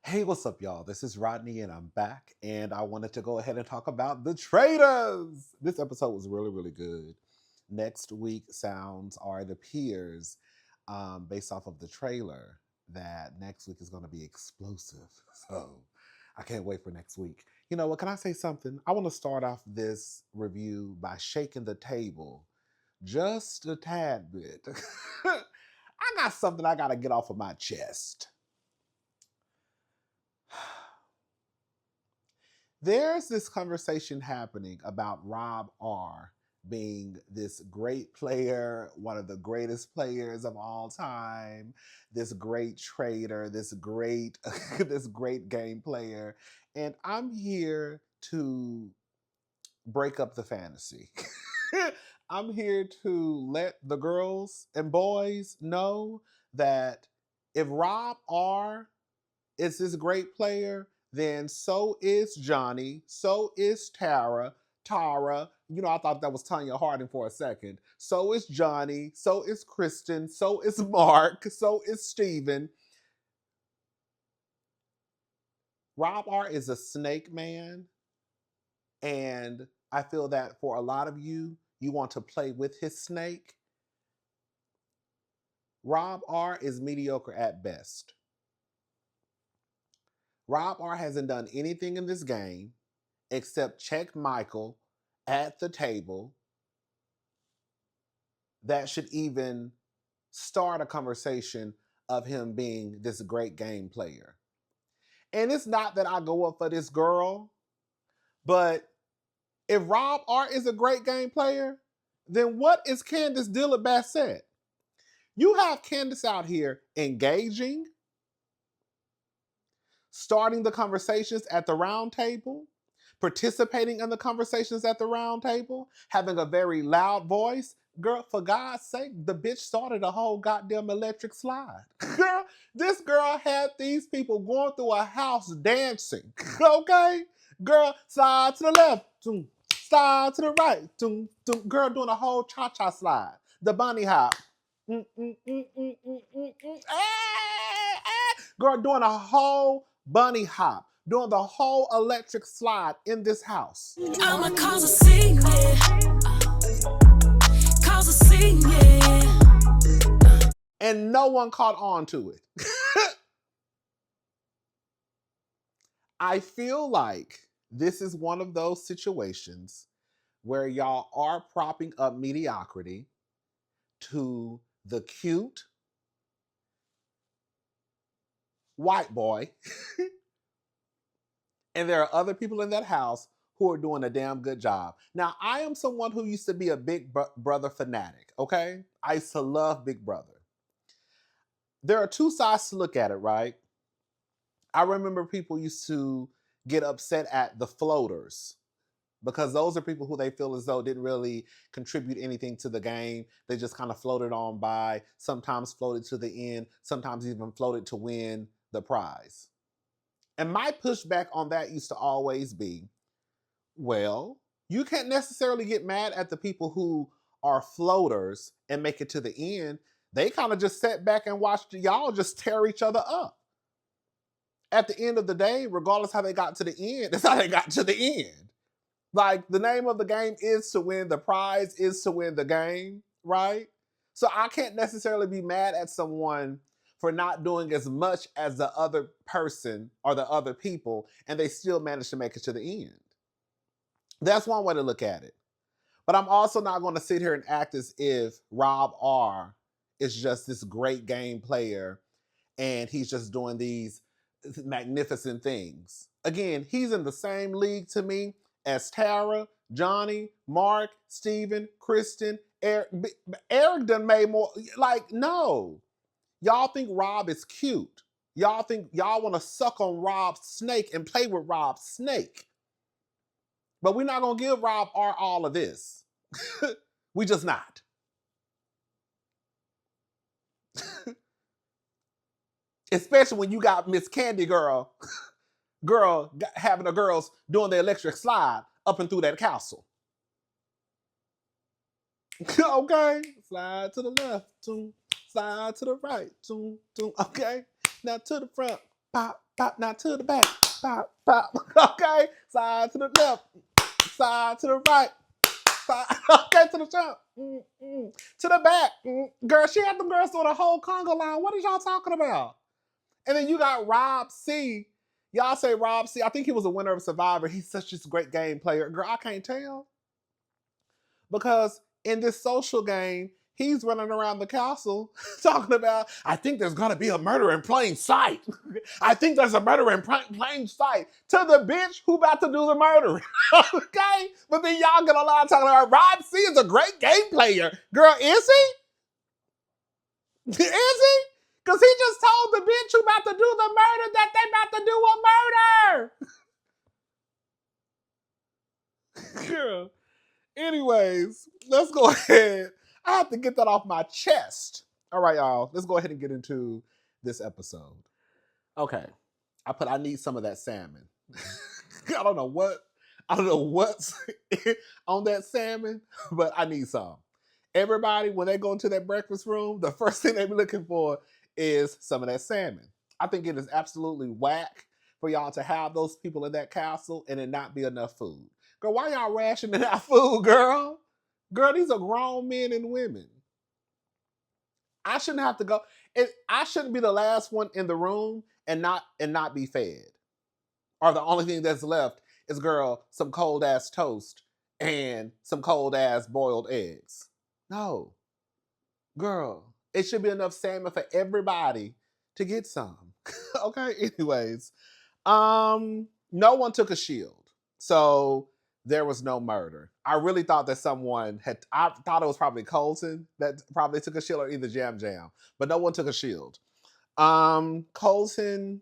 Hey, what's up, y'all? This is Rodney, and I'm back. And I wanted to go ahead and talk about the Traitors. This episode was really, really good. Next week sounds are the peers, based off of the trailer. That next week is going to be explosive. So I can't wait for next week. You know what? Can I say something? I want to start off this review by shaking the table just a tad bit. I got something I got to get off of my chest. There's this conversation happening about Rob R being this great player, one of the greatest players of all time, this great trader, this great this great game player, and I'm here to break up the fantasy. I'm here to let the girls and boys know that if Rob R is this great player, then so is Johnny, so is Tara. You know, I thought that was Tanya Harding for a second. So is Johnny, so is Kristen, so is Mark, so is Steven. Rob R is a snake man, and I feel that for a lot of you, you want to play with his snake. Rob R is mediocre at best. Rob R hasn't done anything in this game except check Michael at the table that should even start a conversation of him being this great game player. And it's not that I go up for this girl, but if Rob R is a great game player, then what is Candace Dillard Bassett? You have Candace out here engaging, starting the conversations at the round table, participating in the conversations at the round table, having a very loud voice. Girl, for God's sake, the bitch started a whole goddamn electric slide. Girl, this girl had these people going through a house dancing. Okay? Girl, slide to the left, slide to the right, girl doing a whole cha-cha slide. The bunny hop. Girl doing a whole bunny hop, doing the whole electric slide in this house. I'ma cause a scene, yeah. Cause a scene, yeah. And no one caught on to it. I feel like this is one of those situations where y'all are propping up mediocrity to the cute white boy. And there are other people in that house who are doing a damn good job. Now, I am someone who used to be a Big Brother fanatic, okay? I used to love Big Brother. There are two sides to look at it, right? I remember people used to get upset at the floaters because those are people who they feel as though didn't really contribute anything to the game. They just kind of floated on by, sometimes floated to the end, sometimes even floated to win the prize. And my pushback on that used to always be, well, you can't necessarily get mad at the people who are floaters and make it to the end. They kind of just sat back and watched y'all just tear each other up. At the end of the day, regardless how they got to the end, that's how they got to the end. Like, the name of the game is to win, the prize is to win the game, right? So I can't necessarily be mad at someone for not doing as much as the other person or the other people, and they still manage to make it to the end. That's one way to look at it. But I'm also not going to sit here and act as if Rob R is just this great game player and he's just doing these magnificent things. Again, he's in the same league to me as Tara, Johnny, Mark, Steven, Kristen, Eric. Eric done made more. Like, no. Y'all think Rob is cute. Y'all think y'all want to suck on Rob's snake and play with Rob's snake. But we're not going to give Rob R all of this. We just not. Especially when you got Miss Candy Girl having the girls doing the electric slide up and through that castle. Okay, slide to the left, slide to the right, okay, now to the front, pop, pop, now to the back, pop, pop. Okay, side to the left, side to the right, side, okay, to the front, to the back. Girl, she had them girls doing a whole conga line. What are y'all talking about? And then you got Rob C. Y'all say Rob C. I think he was a winner of Survivor. He's such a great game player. Girl, I can't tell. Because in this social game, he's running around the castle talking about, I think there's going to be a murder in plain sight. I think there's a murder in plain sight. To the bitch who about to do the murdering. Okay? But then y'all get a lot of talking about, Rob C is a great game player. Girl, is he? Is he? Because he just told the bitch who about to do the murder that they about to do a murder. Girl. Anyways, let's go ahead. I have to get that off my chest. All right, y'all. Let's go ahead and get into this episode. Okay. I need some of that salmon. I don't know what's on that salmon, but I need some. Everybody, when they go into that breakfast room, the first thing they be looking for is some of that salmon. I think it is absolutely whack for y'all to have those people in that castle and it not be enough food. Girl, why y'all rationing out food, girl? Girl, these are grown men and women. I shouldn't have to go. I shouldn't be the last one in the room and not be fed. Or the only thing that's left is, girl, some cold ass toast and some cold ass boiled eggs. No. Girl, it should be enough salmon for everybody to get some. Okay, anyways. No one took a shield. So there was no murder. I really thought that I thought it was probably Colton that probably took a shield, or either Jam Jam, but no one took a shield. Colton,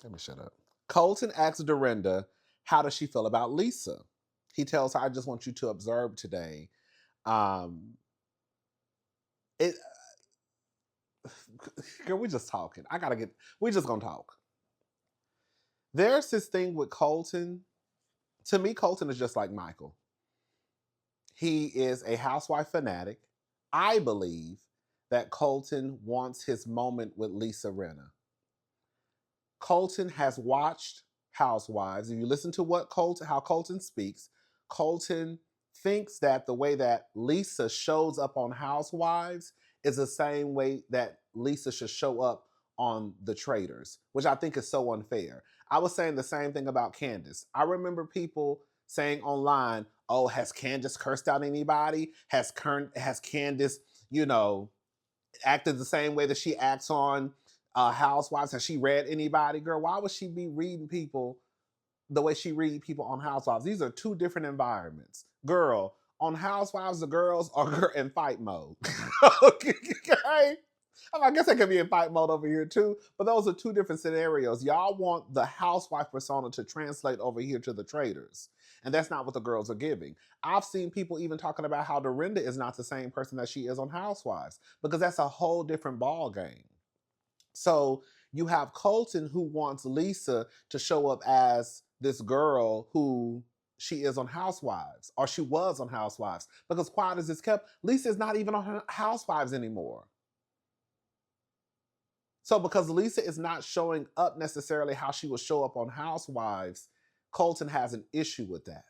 let me shut up. Colton asks Dorinda, how does she feel about Lisa? He tells her, I just want you to observe today. Girl, we just talking. We just gonna talk. There's this thing with Colton. To me, Colton is just like Michael. He is a housewife fanatic. I believe that Colton wants his moment with Lisa Rinna. Colton has watched Housewives. If you listen to how Colton speaks, Colton thinks that the way that Lisa shows up on Housewives is the same way that Lisa should show up on the Traitors, which I think is so unfair. I was saying the same thing about Candace. I remember people saying online, oh, has Candace cursed out anybody? Has Candace, acted the same way that she acts on Housewives? Has she read anybody? Girl, why would she be reading people the way she read people on Housewives? These are two different environments. Girl, on Housewives, the girls are in fight mode. Okay. I guess they could be in fight mode over here too, but those are two different scenarios. Y'all want the housewife persona to translate over here to the Traitors, and that's not what the girls are giving. I've seen people even talking about how Dorinda is not the same person that she is on Housewives, because that's a whole different ball game. So you have Colton, who wants Lisa to show up as this girl who she is on Housewives, or she was on Housewives, because quiet as it's kept, Lisa is not even on Housewives anymore. So because Lisa is not showing up necessarily how she would show up on Housewives, Colton has an issue with that.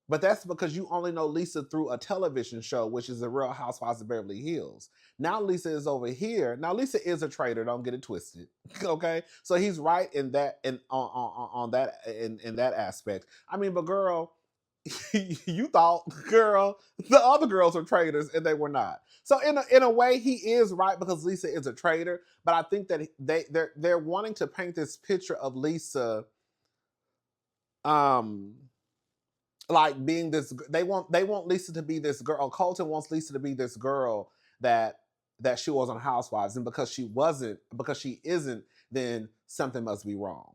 But that's because you only know Lisa through a television show, which is The Real Housewives of Beverly Hills. Now Lisa is over here. Now Lisa is a traitor. Don't get it twisted. Okay, so he's right in that on that in that aspect. I mean, but girl, you thought, girl, the other girls were traitors and they were not. So in a way, he is right, because Lisa is a traitor. But I think that they're wanting to paint this picture of Lisa, like being this. They want Lisa to be this girl. Colton wants Lisa to be this girl that she was on Housewives, and because she isn't, then something must be wrong.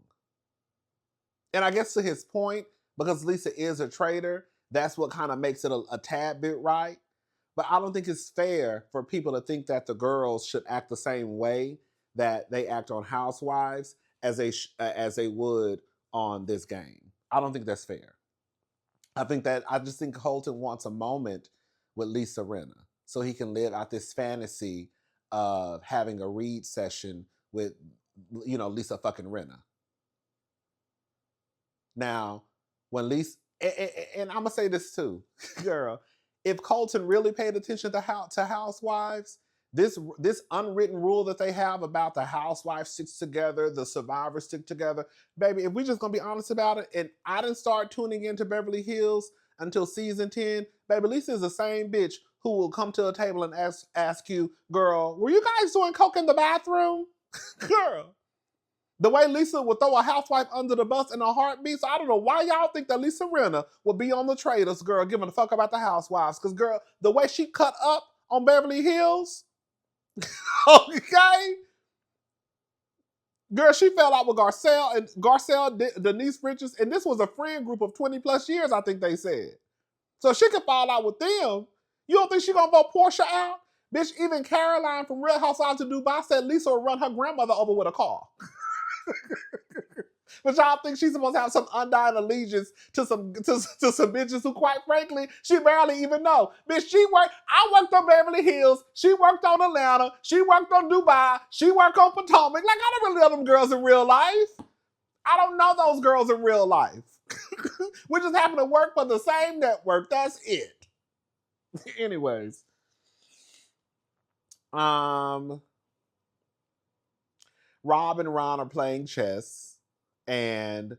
And I guess to his point, because Lisa is a traitor, that's what kind of makes it a tad bit right. But I don't think it's fair for people to think that the girls should act the same way that they act on Housewives as they would on this game. I don't think that's fair. I just think Colton wants a moment with Lisa Rinna so he can live out this fantasy of having a read session with, Lisa fucking Rinna. Now, when Lisa, and I'm gonna say this too, girl, if Colton really paid attention to housewives, this unwritten rule that they have about the housewives sticks together, the survivors stick together, baby. If we just gonna be honest about it, and I didn't start tuning into Beverly Hills until season 10, baby, Lisa is the same bitch who will come to a table and ask you, girl, were you guys doing coke in the bathroom, girl? The way Lisa would throw a housewife under the bus in a heartbeat. So I don't know why y'all think that Lisa Rinna would be on the Traitors, girl, giving a fuck about the housewives. Because, girl, the way she cut up on Beverly Hills, okay? Girl, she fell out with Garcelle, Denise Richards, and this was a friend group of 20 plus years, I think they said. So she could fall out with them. You don't think she gonna vote Portia out? Bitch, even Caroline from Real Housewives of Dubai said Lisa would run her grandmother over with a car. But y'all think she's supposed to have some undying allegiance to some bitches who, quite frankly, she barely even know. Bitch, I worked on Beverly Hills, she worked on Atlanta, she worked on Dubai, she worked on Potomac. Like, I don't really know them girls in real life. I don't know those girls in real life. We just happen to work for the same network. That's it. Anyways. Rob and Ron are playing chess, and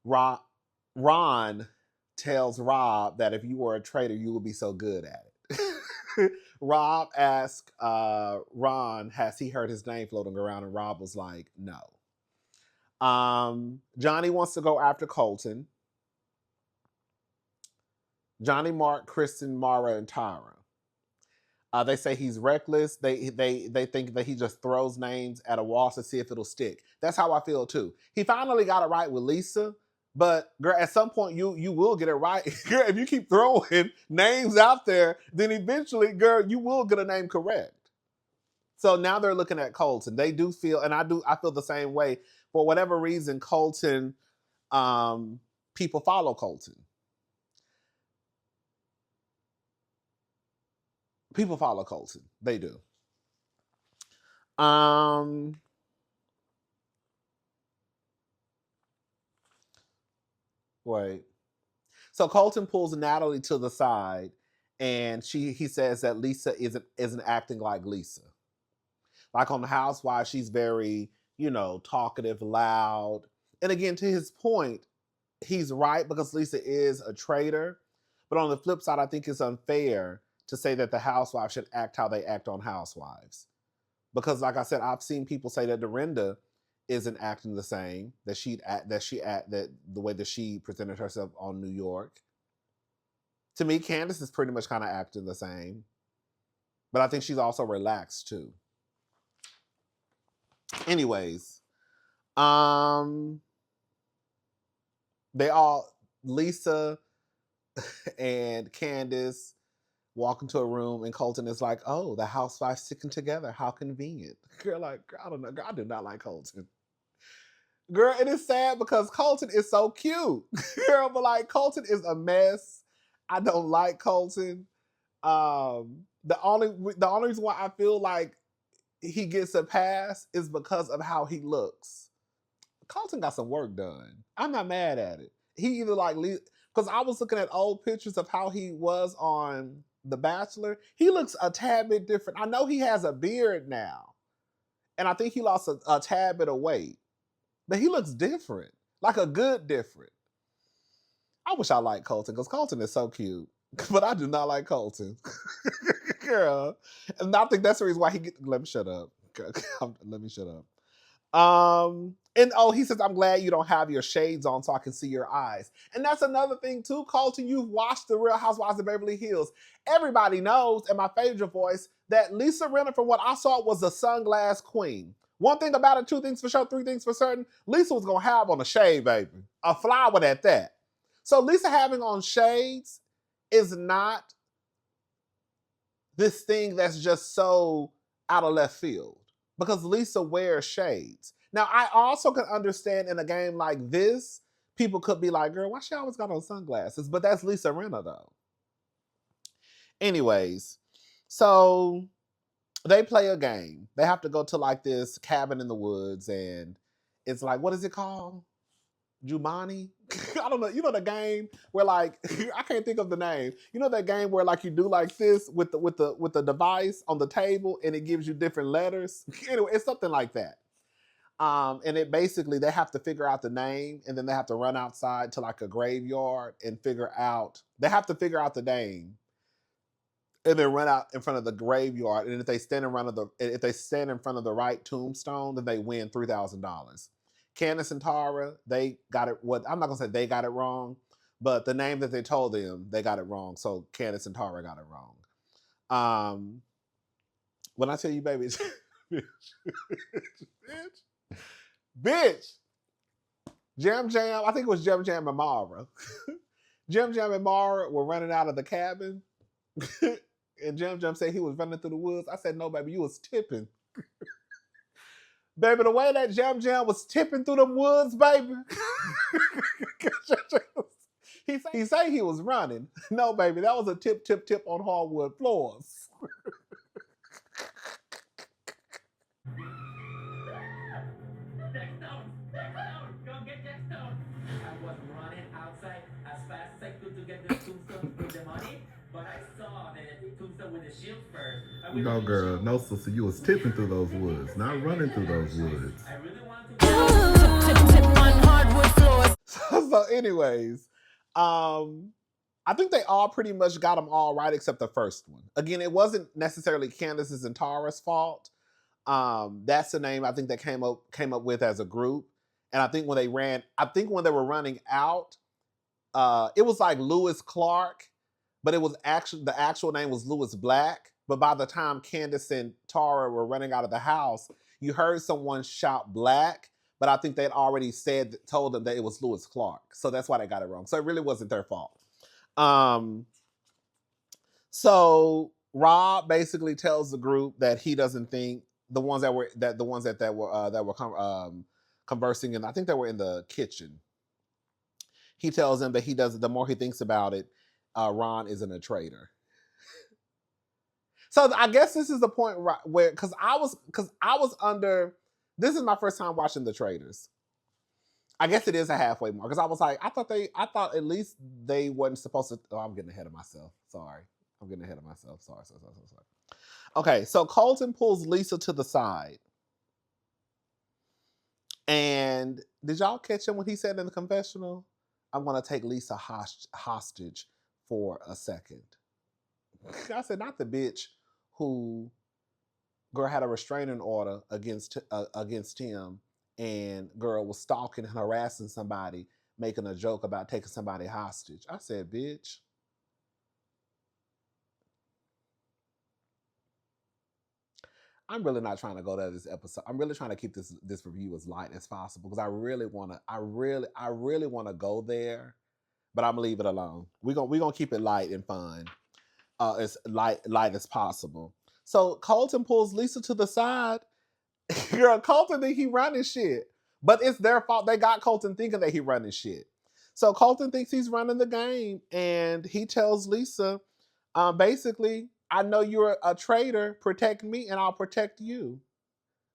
Ron tells Rob that if you were a traitor, you would be so good at it. Rob asked Ron, has he heard his name floating around? And Rob was like, no. Johnny wants to go after Colton. Johnny, Mark, Kristen, Mara, and Tyra. They say he's reckless. They think that he just throws names at a wall to see if it'll stick. That's how I feel too. He finally got it right with Lisa, but girl, at some point you will get it right. Girl, if you keep throwing names out there, then eventually, girl, you will get a name correct. So now they're looking at Colton. They do feel, and I feel the same way. For whatever reason, Colton, people follow Colton. People follow Colton. They do. Wait. So Colton pulls Natalie to the side, and he says that Lisa isn't acting like Lisa. Like on the Housewives, she's very, talkative, loud. And again, to his point, he's right because Lisa is a traitor. But on the flip side, I think it's unfair to say that the Housewives should act how they act on Housewives. Because like I said, I've seen people say that Dorinda isn't acting the same, that the way that she presented herself on New York. To me, Candace is pretty much kind of acting the same. But I think she's also relaxed too. Anyways, Lisa and Candace walk into a room, and Colton is like, oh, the housewives sticking together. How convenient. Girl, like, I don't know. Girl, I do not like Colton. Girl, it is sad because Colton is so cute. Girl, but like, Colton is a mess. I don't like Colton. The only reason why I feel like he gets a pass is because of how he looks. Colton got some work done. I'm not mad at it. He either like, because I was looking at old pictures of how he was on The Bachelor. He looks a tad bit different. I know he has a beard now, and I think he lost a tad bit of weight, but he looks different, like a good different. I wish I liked Colton because Colton is so cute, but I do not like Colton. Girl. And I think that's the reason why let me shut up. Let me shut up. And he says, I'm glad you don't have your shades on so I can see your eyes. And that's another thing too, Colton. You've watched The Real Housewives of Beverly Hills. Everybody knows, in my favorite voice, that Lisa Rinna, from what I saw, was the sunglass queen. One thing about it, two things for sure, three things for certain, Lisa was gonna have on a shade, baby. A flower at that. So Lisa having on shades is not this thing that's just so out of left field, because Lisa wears shades. Now, I also can understand in a game like this, people could be like, girl, why she always got on sunglasses? But that's Lisa Rinna though. Anyways, so they play a game. They have to go to like this cabin in the woods, and it's like, what is it called? Jumanji? I don't know. You know the game where like I can't think of the name. You know that game where like you do like this with the device on the table and it gives you different letters. Anyway, it's something like that. And it basically they have to figure out the name, and then they have to run outside to like a graveyard and figure out. They have to figure out the name, and then run out in front of the graveyard. And if they stand in front of the right tombstone, then they win $3,000. Candace and Tara, they got it. What I'm not gonna say they got it wrong, but the name that they told them, they got it wrong. So Candace and Tara got it wrong. When I tell you, baby, bitch, Jam Jam. I think it was Jam Jam and Mara. Jam Jam and Mara were running out of the cabin. And Jam Jam said he was running through the woods. I said, no, baby, you was tipping. Baby, the way that Jam Jam was tipping through the woods, baby. he say he was running. No, baby, that was a tip, tip, tip on hardwood floors. Go get that stone. I was running outside as fast as I could to get the tombstone with the money, but I saw the tombstone with the shield first. No, girl, no, sister, you was tipping through those woods, not running through those woods. I really wanted to Tip on hardwood floors. So anyways, I think they all pretty much got them all right except the first one. Again, it wasn't necessarily Candace's and Tara's fault. That's the name I think they came up with as a group. And I think when they were running out, it was like Lewis Clark, but it was actually the actual name was Lewis Black. But by the time Candace and Tara were running out of the house, you heard someone shout Black, but I think they'd already told them that it was Lewis Clark. So that's why they got it wrong. So it really wasn't their fault. So Rob basically tells the group that he doesn't think the ones that were conversing, and I think they were in the kitchen. He tells them that he doesn't. The more he thinks about it, Ron isn't a traitor. So I guess this is the point where, because I was under. This is my first time watching the Traitors. I guess it is a halfway mark, because I was like, I thought at least they wasn't supposed to. Oh, I'm getting ahead of myself. Sorry. Sorry. Okay, so Colton pulls Lisa to the side. And did y'all catch him when he said in the confessional, I'm going to take Lisa hostage for a second? I said, not the bitch who girl had a restraining order against him, and girl was stalking and harassing somebody, making a joke about taking somebody hostage. I said, bitch. I'm really not trying to go to this episode. I'm really trying to keep this review as light as possible, because I really want to go there, but I'm gonna leave it alone. We're gonna keep it light and fun, as light as possible. So Colton pulls Lisa to the side. Girl, Colton think he running shit, but it's their fault. They got Colton thinking that he running shit. So Colton thinks he's running the game, and he tells Lisa, basically, I know you're a traitor. Protect me, and I'll protect you.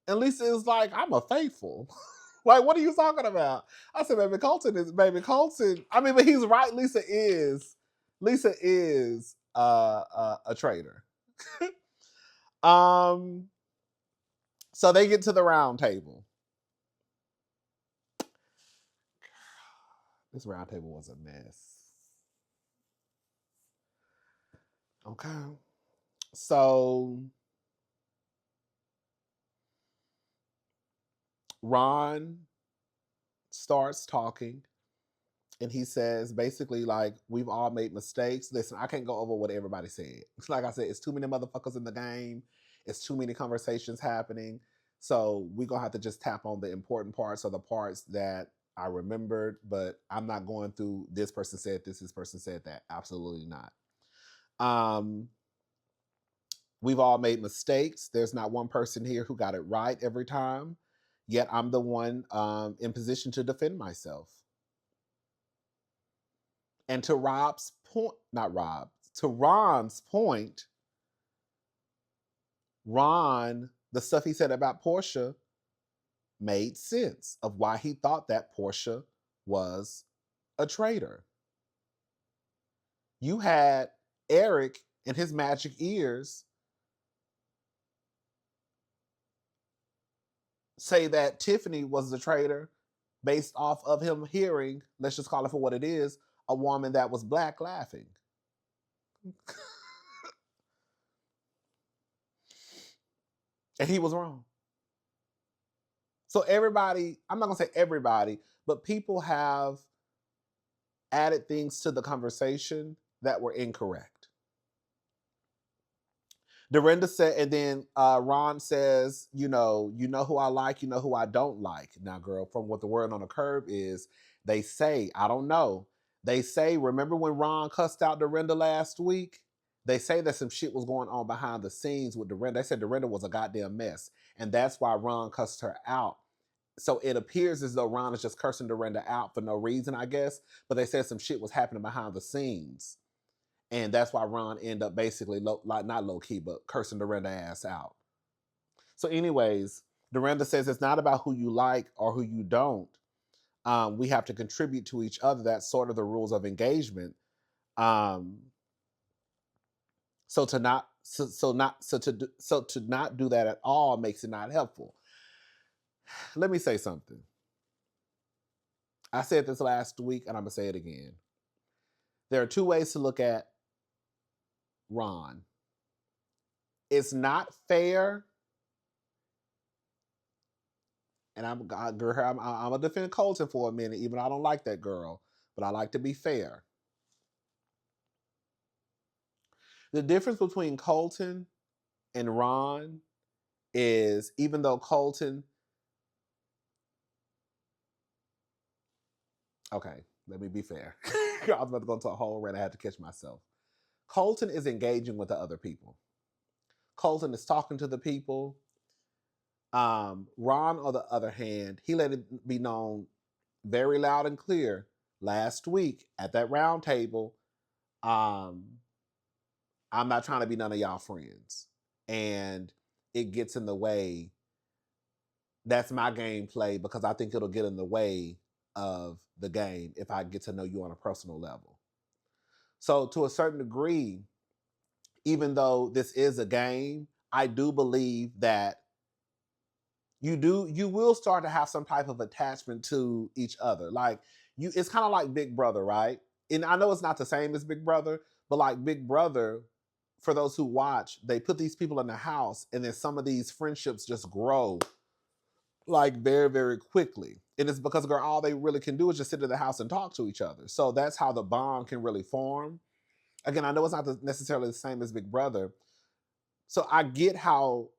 And Lisa is like, I'm a faithful. Like, what are you talking about? I said, baby Colton. I mean, but he's right. Lisa is a traitor. So they get to the round table. This round table was a mess. Okay. So Ron starts talking, and he says basically, like, we've all made mistakes. Listen, I can't go over what everybody said. Like I said, it's too many motherfuckers in the game. It's too many conversations happening. So we're going to have to just tap on the important parts, or the parts that I remembered, but I'm not going through this person said this person said that. Absolutely not. We've all made mistakes. There's not one person here who got it right every time. Yet I'm the one in position to defend myself. And to Ron's point, Ron, the stuff he said about Portia made sense of why he thought that Portia was a traitor. You had Eric in his magic ears say that Tiffany was the traitor based off of him hearing, let's just call it for what it is, a woman that was black laughing. And he was wrong. So everybody, I'm not going to say everybody, but people have added things to the conversation that were incorrect. Dorinda said, and then Ron says, you know who I like, you know who I don't like. Now, girl, from what the word on the curb is, they say, I don't know. They say, remember when Ron cussed out Dorinda last week? They say that some shit was going on behind the scenes with Dorinda. They said Dorinda was a goddamn mess. And that's why Ron cussed her out. So it appears as though Ron is just cursing Dorinda out for no reason, I guess. But they said some shit was happening behind the scenes. And that's why Ron ended up basically, not low-key, but cursing Dorinda ass out. So anyways, Dorinda says it's not about who you like or who you don't. We have to contribute to each other. That's sort of the rules of engagement. So to not do that at all makes it not helpful. Let me say something. I said this last week, and I'm gonna say it again. There are two ways to look at Ron. It's not fair, and I'm gonna defend Colton for a minute, even though I don't like that girl, but I like to be fair. The difference between Colton and Ron is, even though Colton, okay, let me be fair. I was about to go into a whole rant. I had to catch myself. Colton is engaging with the other people. Colton is talking to the people. Ron, on the other hand, he let it be known very loud and clear last week at that round table. I'm not trying to be none of y'all friends. And it gets in the way. That's my gameplay because I think it'll get in the way of the game if I get to know you on a personal level. So to a certain degree, even though this is a game, I do believe that you will start to have some type of attachment to each other. Like it's kind of like Big Brother, right? And I know it's not the same as Big Brother, but like Big Brother, for those who watch, they put these people in the house and then some of these friendships just grow like very, very quickly. And it's because, girl, all they really can do is just sit in the house and talk to each other. So that's how the bond can really form. Again, I know it's not necessarily the same as Big Brother. So I get how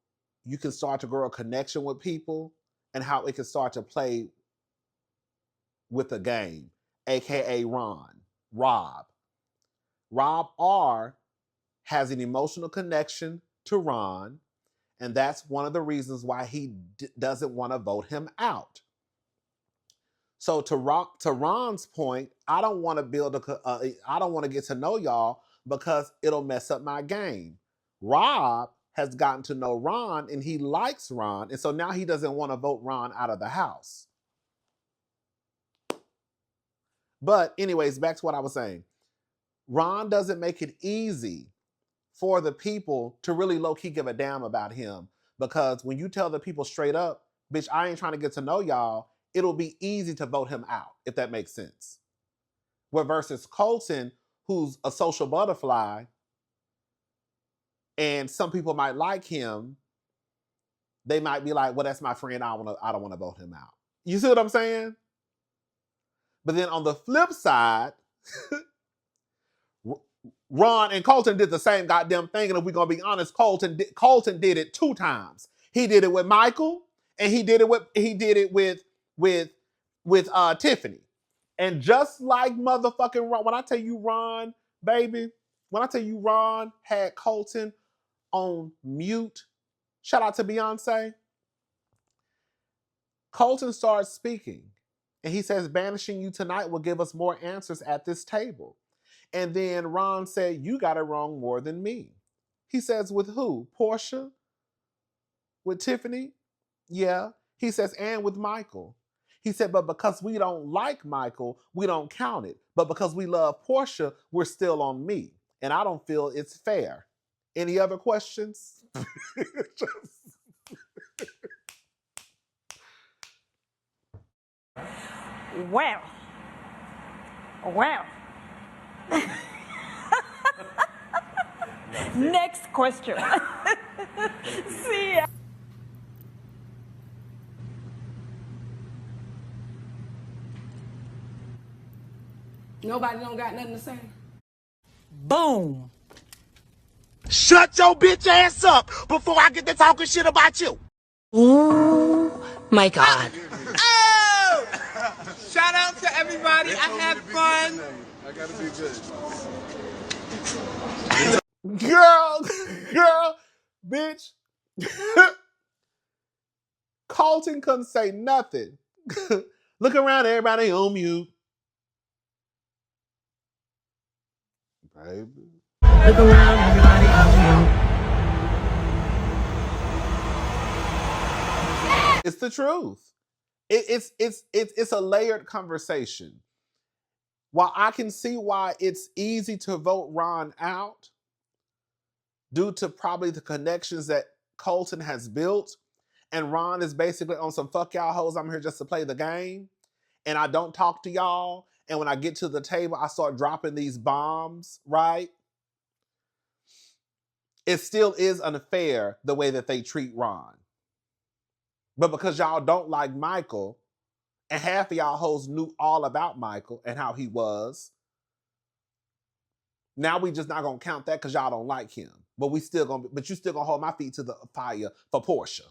you can start to grow a connection with people and how it can start to play with the game, aka Rob. Rob R has an emotional connection to Ron, and that's one of the reasons why he doesn't want to vote him out. So to Ron's point, I don't want to I don't want to get to know y'all because it'll mess up my game. Rob has gotten to know Ron and he likes Ron, and so now he doesn't want to vote Ron out of the house. But anyways, back to what I was saying. Ron doesn't make it easy for the people to really low-key give a damn about him, because when you tell the people straight up, bitch, I ain't trying to get to know y'all, it'll be easy to vote him out, if that makes sense. Where versus Colton, who's a social butterfly, and some people might like him, they might be like, well, that's my friend, I don't want to vote him out. You see what I'm saying? But then on the flip side, Ron and Colton did the same goddamn thing, and if we're gonna be honest, Colton did it 2 times. He did it with Michael, and he did it with Tiffany. And just like motherfucking Ron, when I tell you Ron, baby, when I tell you Ron had Colton on mute, shout out to Beyonce. Colton started speaking, And he says, banishing you tonight will give us more answers at this table. And then Ron said, you got it wrong more than me. He says, with who? Portia? With Tiffany? Yeah. He says, and with Michael. He said, but because we don't like Michael, we don't count it. But because we love Portia, we're still on me. And I don't feel it's fair. Any other questions? Well. Next question. See ya. Nobody don't got nothing to say. Boom. Shut your bitch ass up before I get to talking shit about you. Oh my God. Oh! Shout out to everybody. I had fun. I gotta be good. Girl, bitch. Colton couldn't say nothing. Look around, everybody on mute. Baby. Look around, everybody on mute. It's the truth. It's a layered conversation. While I can see why it's easy to vote Ron out due to probably the connections that Colton has built, and Ron is basically on some fuck y'all hoes, I'm here just to play the game, and I don't talk to y'all, and when I get to the table, I start dropping these bombs, right? It still is unfair the way that they treat Ron. But because y'all don't like Michael, and half of y'all hoes knew all about Michael and how he was, now we just not gonna count that because y'all don't like him. But you still gonna hold my feet to the fire for Portia.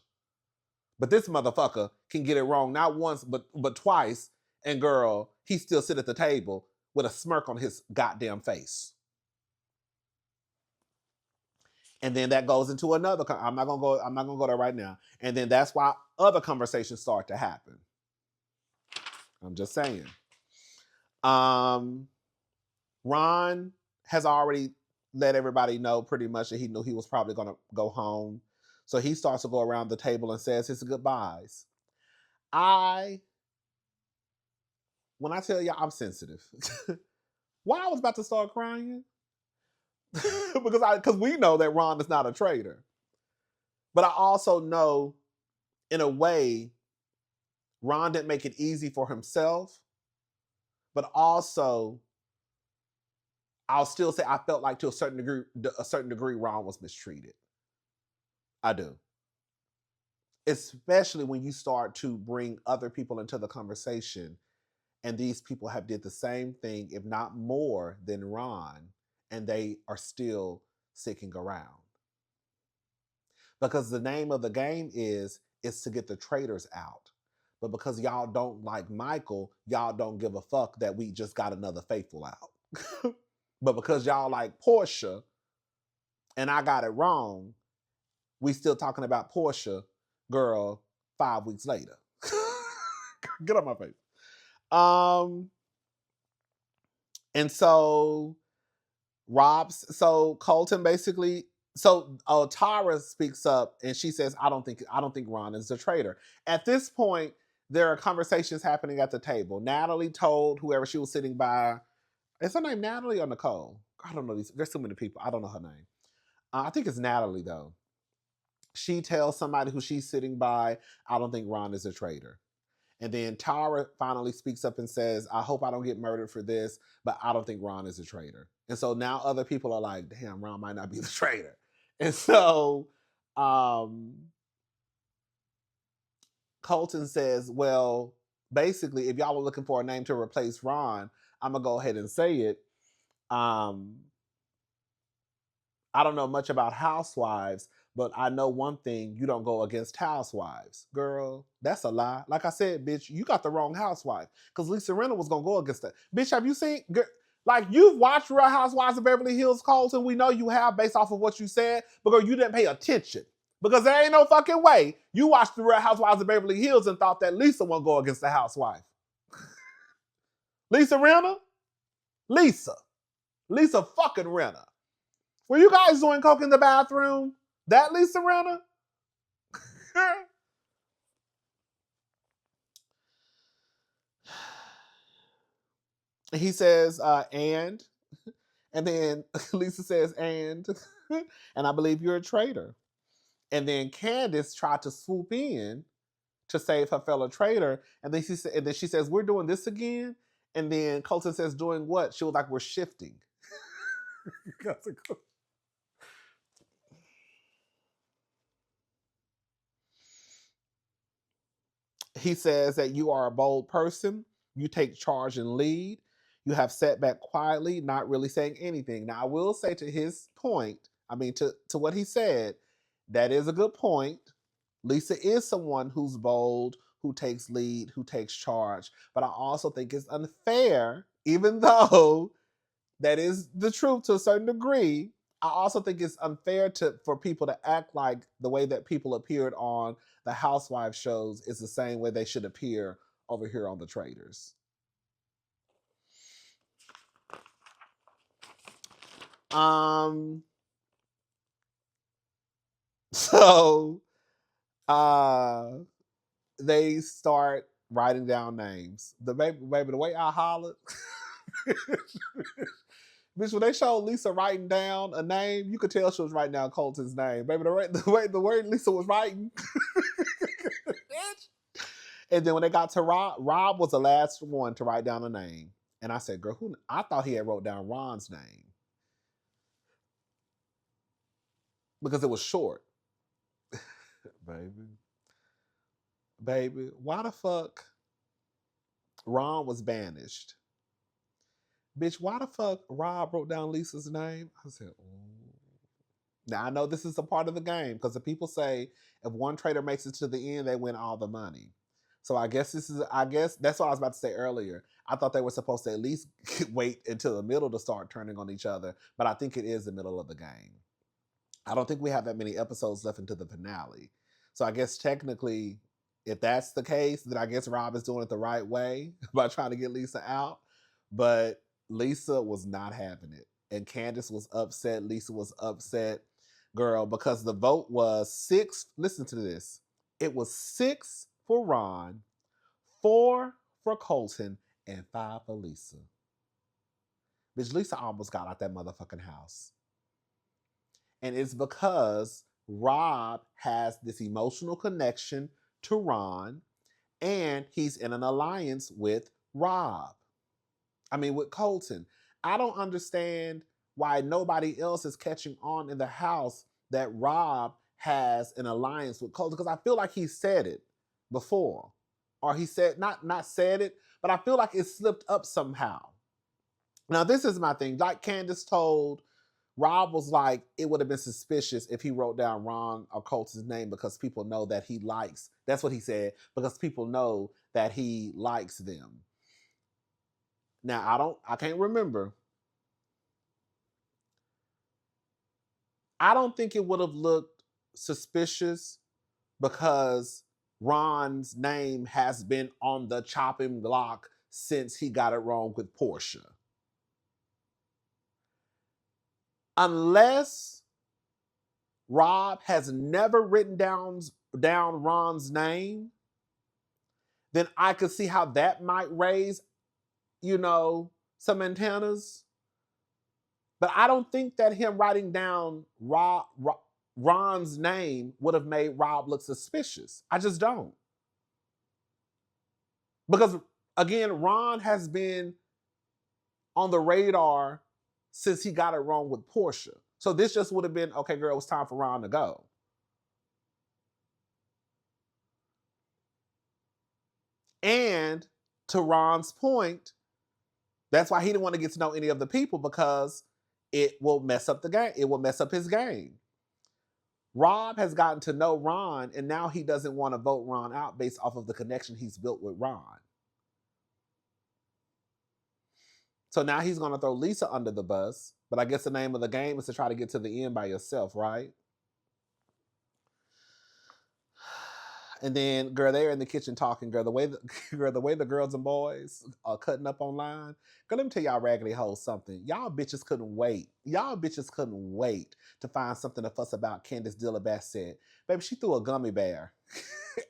But this motherfucker can get it wrong not once but twice, and girl, he still sit at the table with a smirk on his goddamn face. And then that goes into another. I'm not gonna go there right now. And then that's why other conversations start to happen. I'm just saying. Ron has already let everybody know pretty much that he knew he was probably gonna go home. So he starts to go around the table and says his goodbyes. When I tell you I'm sensitive, why I was about to start crying? because we know that Ron is not a traitor. But I also know, in a way, Ron didn't make it easy for himself. But also, I'll still say I felt like to a certain degree, Ron was mistreated. I do. Especially when you start to bring other people into the conversation, and these people have did the same thing, if not more, than Ron, and they are still sticking around. Because the name of the game is to get the traitors out. But because y'all don't like Michael, y'all don't give a fuck that we just got another faithful out. But because y'all like Portia, and I got it wrong, we still talking about Portia, girl, 5 weeks later. Get on my face. And so Colton basically, Tara speaks up and she says, I don't think Ron is a traitor. At this point, there are conversations happening at the table. Natalie told whoever she was sitting by, is her name Natalie or Nicole? I don't know. There's so many people. I don't know her name. I think it's Natalie though. She tells somebody who she's sitting by, I don't think Ron is a traitor. And then Tara finally speaks up and says, I hope I don't get murdered for this, but I don't think Ron is a traitor. And so now other people are like, damn, Ron might not be the traitor. And so Colton says, well, basically, if y'all were looking for a name to replace Ron, I'm going to go ahead and say it. I don't know much about housewives, but I know one thing, you don't go against housewives. Girl, that's a lie. Like I said, bitch, you got the wrong housewife. Because Lisa Rinna was going to go against that. Bitch, have you seen... Like, you've watched Real Housewives of Beverly Hills, Colton. We know you have based off of what you said. Because you didn't pay attention. Because there ain't no fucking way you watched the Real Housewives of Beverly Hills and thought that Lisa won't go against the housewife. Lisa Rinna? Lisa fucking Rinna. Were you guys doing coke in the bathroom? That Lisa Rinna? He says, and then Lisa says, and I believe you're a traitor. And then Candace tried to swoop in to save her fellow traitor, and then she says, we're doing this again. And then Colton says, doing what? She was like, we're shifting. He says that you are a bold person. You take charge and lead. You have sat back quietly, not really saying anything. Now, I will say to his point, to what he said, that is a good point. Lisa is someone who's bold, who takes lead, who takes charge. But I also think it's unfair, even though that is the truth to a certain degree. I also think it's unfair for people to act like the way that people appeared on the Housewives shows is the same way they should appear over here on the Traitors. So they start writing down names. The baby, the way I hollered. Bitch, when they showed Lisa writing down a name, you could tell she was writing down Colton's name. Baby, the word Lisa was writing. Bitch. And then when they got to Rob was the last one to write down a name. And I said, girl, I thought he had wrote down Ron's name. Because it was short. Baby, why the fuck Ron was banished? Bitch, why the fuck Rob wrote down Lisa's name? I said, oh. Now, I know this is a part of the game because the people say if one traitor makes it to the end, they win all the money. So I guess that's what I was about to say earlier. I thought they were supposed to at least wait until the middle to start turning on each other, but I think it is the middle of the game. I don't think we have that many episodes left into the finale. So I guess technically, if that's the case, then I guess Rob is doing it the right way by trying to get Lisa out. But Lisa was not having it. And Candace was upset. Lisa was upset, girl, because the vote was 6. Listen to this. It was 6 for Ron, 4 for Colton, and 5 for Lisa. Bitch, Lisa almost got out that motherfucking house. And it's because Rob has this emotional connection to Ron, and he's in an alliance with with Colton. I don't understand why nobody else is catching on in the house that Rob has an alliance with Colton, because I feel like he said it before. Or he said, not said it, but I feel like it slipped up somehow. Now, this is my thing. Like Candace told, Rob was like, it would have been suspicious if he wrote down Ron or Colton's name because people know that he likes, that's what he said, because people know that he likes them. Now, I can't remember. I don't think it would have looked suspicious because Ron's name has been on the chopping block since he got it wrong with Portia. Unless Rob has never written down Ron's name, then I could see how that might raise, some antennas. But I don't think that him writing down Ron's name would have made Rob look suspicious. I just don't. Because, again, Ron has been on the radar since he got it wrong with Portia. So this just would have been, okay, girl, it's time for Ron to go. And to Ron's point, that's why he didn't want to get to know any of the people, because it will mess up the game. It will mess up his game. Rob has gotten to know Ron, and now he doesn't want to vote Ron out based off of the connection he's built with Ron. So now he's going to throw Lisa under the bus, but I guess the name of the game is to try to get to the end by yourself, right? And then, girl, they're in the kitchen talking. Girl, the way the girls and boys are cutting up online. Girl, let me tell y'all raggedy hoes something. Y'all bitches couldn't wait. Y'all bitches couldn't wait to find something to fuss about. Candace Dilla Bassett, baby, she threw a gummy bear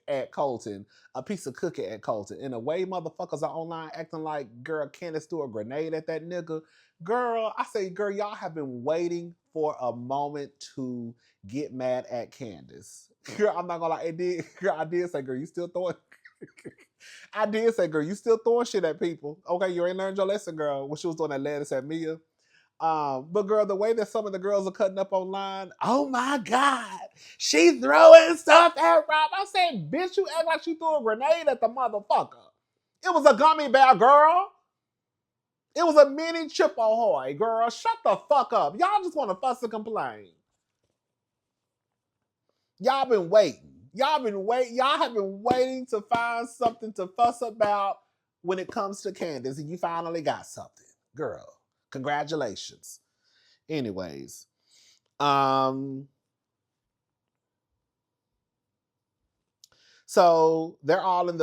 at Colton, a piece of cookie at Colton. In a way, motherfuckers are online acting like, girl, Candace threw a grenade at that nigga. Girl, I say, girl, y'all have been waiting for a moment to get mad at Candace. Girl, I'm not gonna lie, I did say, girl, you still throwing I did say, girl, you still throwing shit at people. Okay, you ain't learned your lesson, girl, when she was doing that lettuce at Mia. But girl, the way that some of the girls are cutting up online, oh my God, she throwing stuff at Rob. I said, bitch, you act like she threw a grenade at the motherfucker. It was a gummy bear, girl. It was a mini chip ahoy, girl. Shut the fuck up. Y'all just want to fuss and complain. Y'all been waiting. Y'all have been waiting to find something to fuss about when it comes to Candace, and you finally got something. Girl, congratulations. Anyways, so they're all at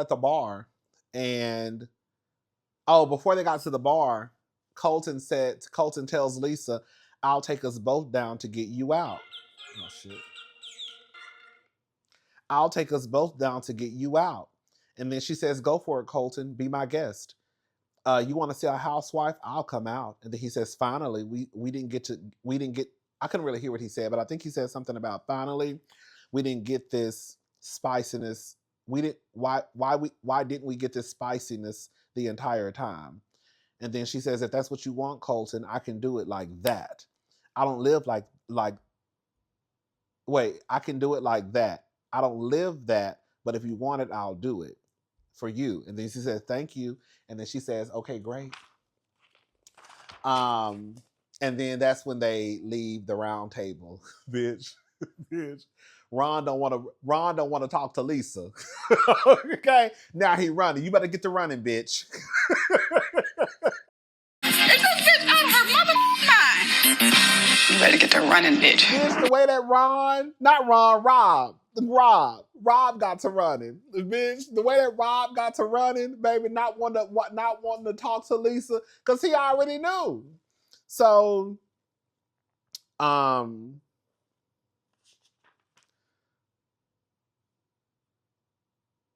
the bar, and before they got to the bar, Colton tells Lisa, "I'll take us both down to get you out." Oh shit. I'll take us both down to get you out. And then she says, "Go for it, Colton. Be my guest. You want to see a housewife? I'll come out." And then he says, "Finally, we didn't get." I couldn't really hear what he said, but I think he said something about finally we didn't get this spiciness. Why didn't we get this spiciness the entire time? And then she says, "If that's what you want, Colton, I can do it like that. I don't live like wait, I can do it like that. I don't live that, but if you want it, I'll do it for you." And then she says, "Thank you." And then she says, "Okay, great." And then that's when they leave the round table. Bitch. Ron don't want to talk to Lisa. Okay? Now he running. You better get to running, bitch. You better get to running, bitch. Bitch, the way that Rob got to running. Bitch, the way that Rob got to running, baby, not wanting to talk to Lisa, because he already knew. So,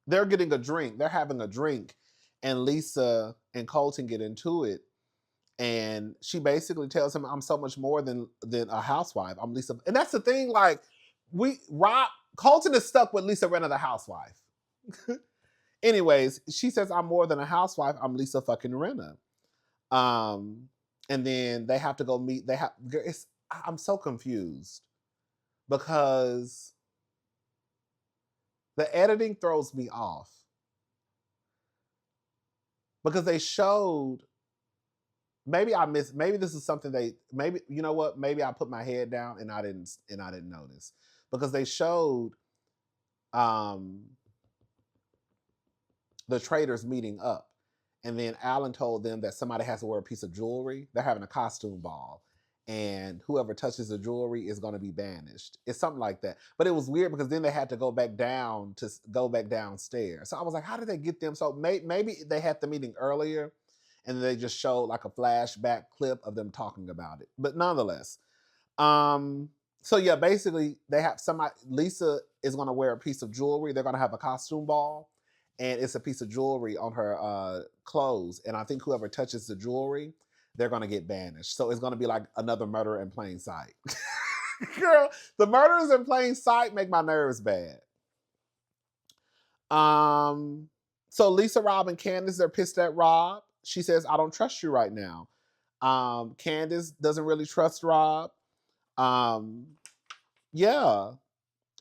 they're getting a drink. They're having a drink, and Lisa and Colton get into it. And she basically tells him, "I'm so much more than a housewife. I'm Lisa." And that's the thing, like, Colton is stuck with Lisa Rinna, the housewife. Anyways, she says, "I'm more than a housewife. I'm Lisa fucking Rinna." And then they have to go meet. I'm so confused because the editing throws me off because they showed. Maybe this is something you know what? Maybe I put my head down and I didn't notice because they showed the traitors meeting up, and then Alan told them that somebody has to wear a piece of jewelry. They're having a costume ball, and whoever touches the jewelry is going to be banished. It's something like that. But it was weird because then they had to go back downstairs. So I was like, how did they get them? So maybe they had the meeting earlier, and they just showed like a flashback clip of them talking about it. But nonetheless, so yeah, basically they have Lisa is going to wear a piece of jewelry. They're going to have a costume ball, and it's a piece of jewelry on her clothes. And I think whoever touches the jewelry, they're going to get banished. So it's going to be like another murder in plain sight. Girl, the murders in plain sight make my nerves bad. So Lisa, Rob, and Candace, they're pissed at Rob. She says, "I don't trust you right now." Candace doesn't really trust Rob. Yeah.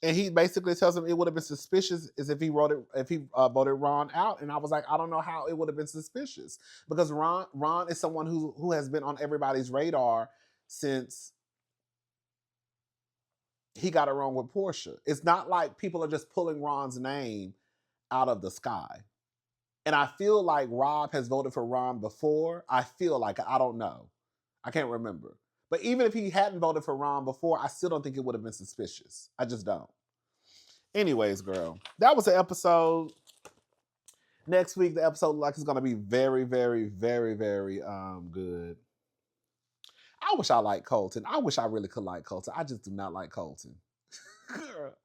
And he basically tells him it would have been suspicious as if he voted Ron out. And I was like, I don't know how it would have been suspicious because Ron is someone who has been on everybody's radar since he got it wrong with Portia. It's not like people are just pulling Ron's name out of the sky. And I feel like Rob has voted for Ron before. I don't know. I can't remember. But even if he hadn't voted for Ron before, I still don't think it would have been suspicious. I just don't. Anyways, girl, that was the episode. Next week, the episode like is gonna be very, very, very, very good. I wish I liked Colton. I wish I really could like Colton. I just do not like Colton.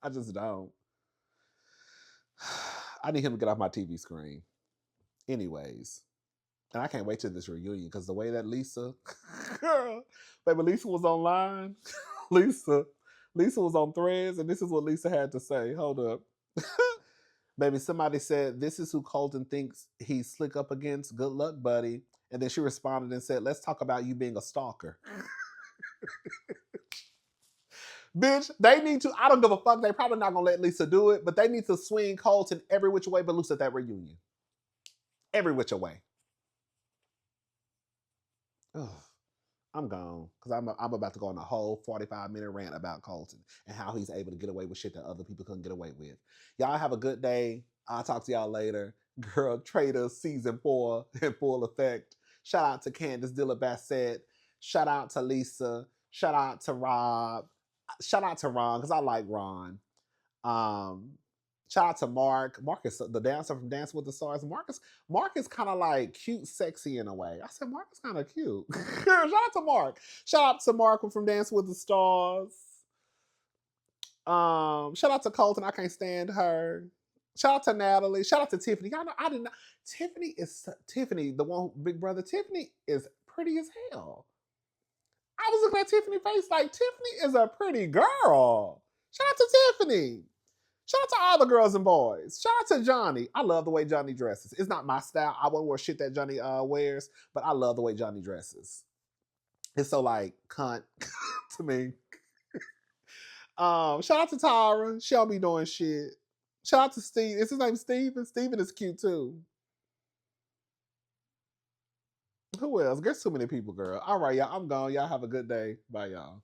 I just don't. I need him to get off my TV screen. Anyways. And I can't wait till this reunion because the way that Lisa, girl, baby, Lisa was online. Lisa was on Threads, and this is what Lisa had to say. Hold up. Baby, somebody said, this is who Colton thinks he's slick up against. Good luck, buddy. And then she responded and said, let's talk about you being a stalker. Bitch, they need to, I don't give a fuck. They probably not going to let Lisa do it, but they need to swing Colton every which way but loose at that reunion. Every which way. Ugh. I'm gone because I'm about to go on a whole 45-minute rant about Colton and how he's able to get away with shit that other people couldn't get away with. Y'all have a good day. I'll talk to y'all later. Girl, Traitors season 4 in full effect. Shout out to Candace Dilla Bassett. Shout out to Lisa. Shout out to Rob. Shout out to Ron because I like Ron. Shout out to Mark. Mark is the dancer from Dance with the Stars. Mark is kind of like cute, sexy in a way. I said Mark is kind of cute. Shout out to Mark. Shout out to Mark from Dance with the Stars. Shout out to Colton. I can't stand her. Shout out to Natalie. Shout out to Tiffany. Y'all know I did not. Tiffany, the one big brother. Tiffany is pretty as hell. I was looking at Tiffany's face like Tiffany is a pretty girl. Shout out to Tiffany. Shout out to all the girls and boys. Shout out to Johnny. I love the way Johnny dresses. It's not my style. I won't wear shit that Johnny wears, but I love the way Johnny dresses. It's so like cunt to me. Shout out to Tyra. She'll be doing shit. Shout out to Steve. Is his name Steven? Steven is cute too. Who else? There's too many people, girl. All right, y'all. I'm gone. Y'all have a good day. Bye, y'all.